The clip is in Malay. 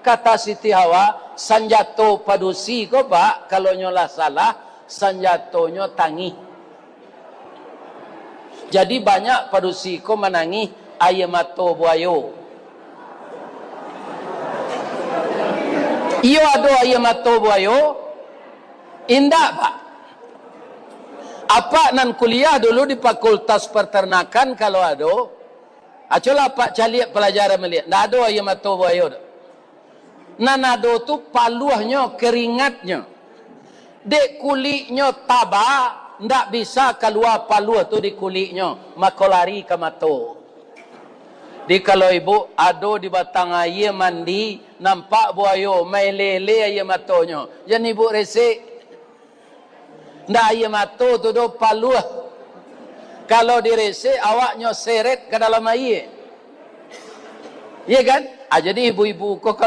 kata Siti Hawa, sanjato padusi ko pak, kalau nyolah salah, sanjatonyo tangi. Jadi banyak padusi ko menangi ayam mato buayo. Iyo ado ayam mato buayo, indah pak. Apa nan kuliah dulu di Fakultas Peternakan kalau ada, acolah pak cari pelajaran melihat, ndak ada ayam mato buayo. Nan ada tu paluahnya, keringatnya, dek kulitnya tabah, ndak bisa keluar paluh tu di kulitnya, maka lari ke mato. Di kalau ibu ada di batang air mandi, nampak buayo, mai lele ayam matonya, jangan ibu resik. Ndak ayam mato tu do paluh. Kalau diresik awaknya seret ke dalam air. Ya kan? Jadi ibu-ibu kok kalau